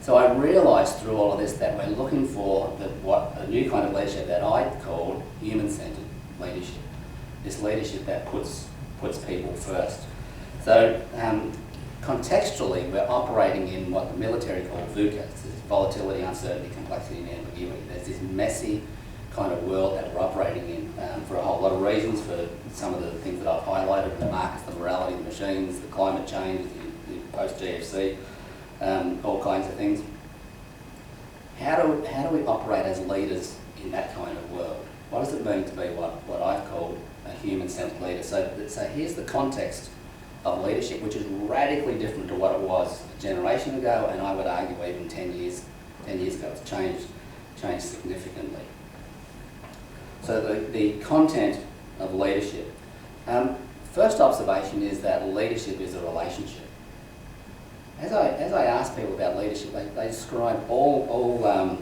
So I realised through all of this that we're looking for a new kind of leadership that I called human-centred leadership. This leadership that puts people first. So contextually, we're operating in what the military call VUCA. It's this volatility, uncertainty, complexity, and ambiguity. There's this messy kind of world that we're operating in for a whole lot of reasons, for some of the things that I've highlighted, the markets, the morality, the machines, the climate change, the post-GFC, all kinds of things. How do we operate as leaders in that kind of world? What does it mean to be what I've called a human-centered leader? So here's the context of leadership, which is radically different to what it was a generation ago, and I would argue even 10 years ago. It's changed significantly. So the content of leadership. First observation is that leadership is a relationship. As I ask people about leadership, they describe all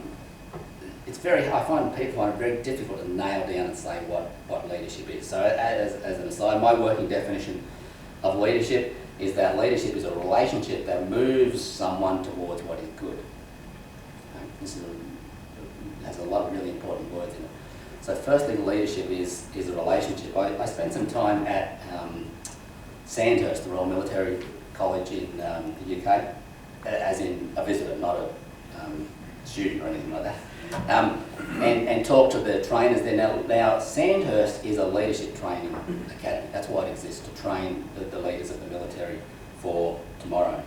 it's very, I find people find it very difficult to nail down and say what leadership is. So as an aside, my working definition of leadership is that leadership is a relationship that moves someone towards what is good. This has a lot of really important words in it. So firstly, leadership is a relationship. I spent some time at Sandhurst, the Royal Military College in the UK, as in a visitor, not a student or anything like that, and talked to the trainers there. Now Sandhurst is a leadership training academy. That's why it exists, to train the leaders of the military for tomorrow.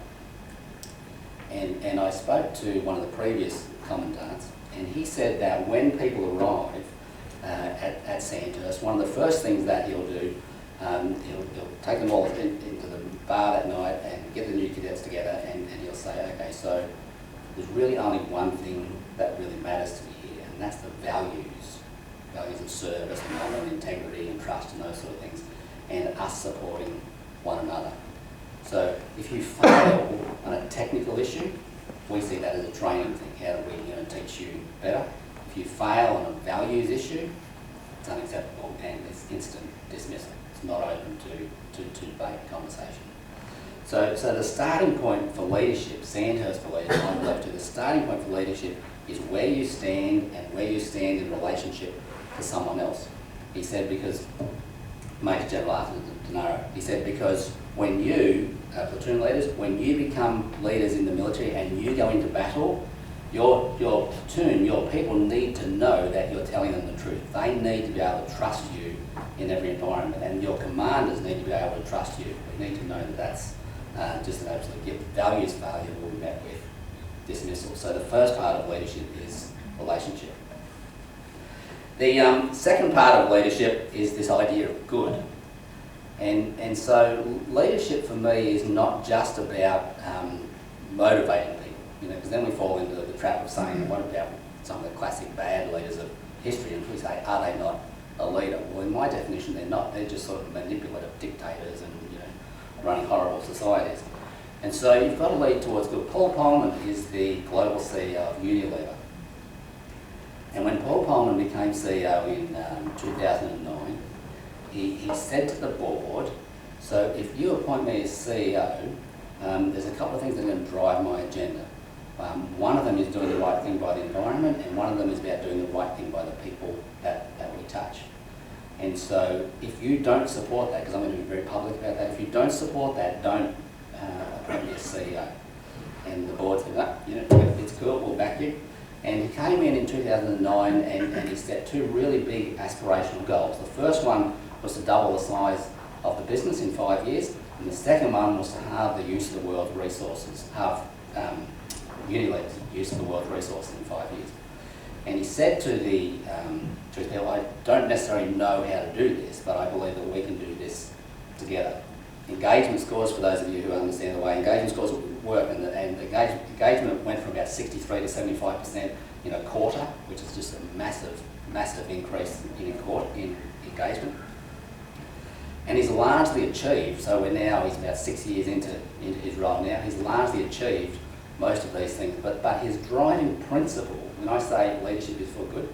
And I spoke to one of the previous commandants, and he said that when people arrive at Sandhurst, one of the first things that he'll do, he'll take them all into the bar that night and get the new cadets together, and he'll say, okay, so there's really only one thing that really matters to me here, and that's the values of service and honour and integrity and trust and those sort of things, and us supporting one another. So if you fail on a technical issue, we see that as a training thing. How do we teach you better? If you fail on a values issue, it's unacceptable and it's instant dismissal. It's not open to debate and conversation. So the starting point for leadership, Sandhurst believes, and I believe too, the starting point for leadership is where you stand and where you stand in relationship to someone else. He said, because, Major General Arthur Denaro, he said, because when you, platoon leaders, when you become leaders in the military and you go into battle, your platoon, your people need to know that you're telling them the truth. They need to be able to trust you in every environment, and your commanders need to be able to trust you. We need to know that that's just an absolute gift. Values failure will be met with dismissal. So the first part of leadership is relationship. The second part of leadership is this idea of good. And so leadership for me is not just about motivating people, because then we fall into the trap of saying, what about some of the classic bad leaders of history? And we say, are they not a leader? Well, in my definition, they're not. They're just sort of manipulative dictators and running horrible societies. And so you've got to lead towards good. Paul Polman is the global CEO of Unilever. And when Paul Polman became CEO in 2009, he said to the board, so if you appoint me as CEO, there's a couple of things that are going to drive my agenda. One of them is doing the right thing by the environment, and one of them is about doing the right thing by the people that we touch. And so if you don't support that, because I'm going to be very public about that, if you don't support that, don't appoint me as CEO. And the board said, no, it's cool, we'll back you. And he came in 2009 and he set two really big aspirational goals. The first one was to double the size of the business in 5 years, and the second one was to halve the use of the world's resources, halve Unilever's use of the world's resources in 5 years. And he said to the truth people, I don't necessarily know how to do this, but I believe that we can do this together. Engagement scores, for those of you who understand the way engagement scores work, and engagement went from about 63 to 75% in a quarter, which is just a massive, massive increase in engagement. And he's largely achieved, so he's about 6 years into his role now, he's largely achieved most of these things, but his driving principle, when I say leadership is for good,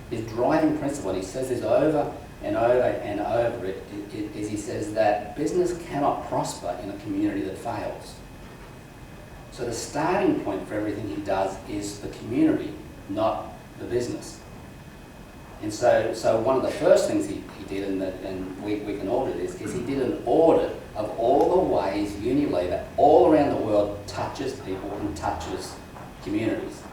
his driving principle, and he says this over and over and over, is he says that business cannot prosper in a community that fails. So the starting point for everything he does is the community, not the business. And so one of the first things he did, and we can all do this, is he did an audit of all the ways Unilever all around the world touches people and touches communities.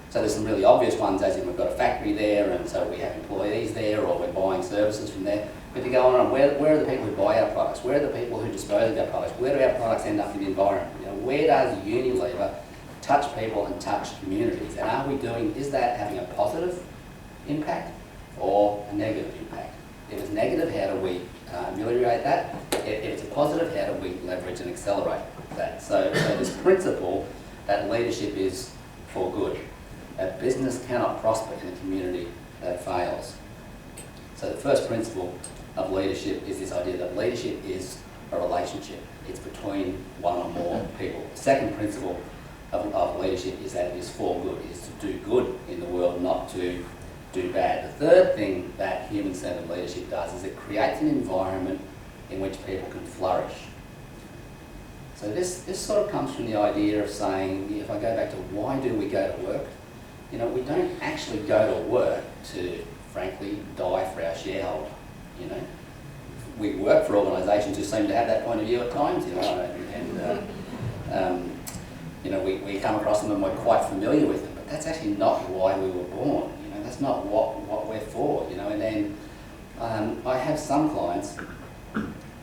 So there's some really obvious ones, as in we've got a factory there, and so we have employees there, or we're buying services from there. But to go on, where are the people who buy our products? Where are the people who dispose of our products? Where do our products end up in the environment? You know, where does Unilever touch people and touch communities? And are we doing, is that having a positive impact or a negative impact? If it's negative, how do we ameliorate that? If it's a positive, how do we leverage and accelerate that? So this principle that leadership is for good. That business cannot prosper in a community that fails. So the first principle of leadership is this idea that leadership is a relationship. It's between one or more people. The second principle of leadership is that it is for good. It is to do good in the world, not to do bad. The third thing that human-centered leadership does is it creates an environment in which people can flourish. So this sort of comes from the idea of saying, if I go back to why do we go to work? You know, we don't actually go to work to, frankly, die for our shareholder, you know. We work for organisations who seem to have that point of view at times, you know, and you know, we come across them and we're quite familiar with them, but that's actually not why we were born, you know, that's not what we're for, you know. And then I have some clients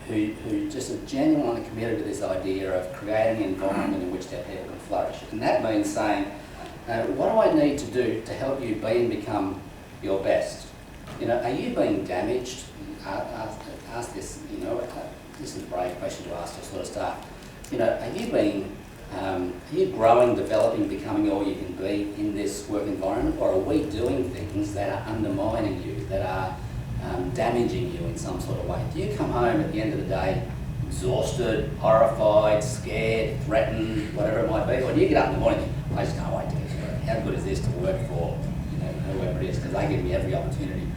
who just are genuinely committed to this idea of creating an environment in which their people can flourish. And that means saying, what do I need to do to help you be and become your best? You know, are you being damaged? Ask this, you know, this is a brave question to ask to sort of start. You know, are you growing, developing, becoming all you can be in this work environment, or are we doing things that are undermining you, that are damaging you in some sort of way? Do you come home at the end of the day exhausted, horrified, scared, threatened, whatever it might be, or do you get up in the morning and think, I just can't wait to get to work? How good is this to work for, you know, whoever it is, because they give me every opportunity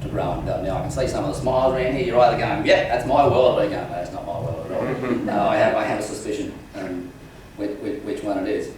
to grow and develop. Now I can see some of the smiles around here. You're either going, yeah, that's my world, or you're going, no, that's not my world at all. No, I have a suspicion which one it is.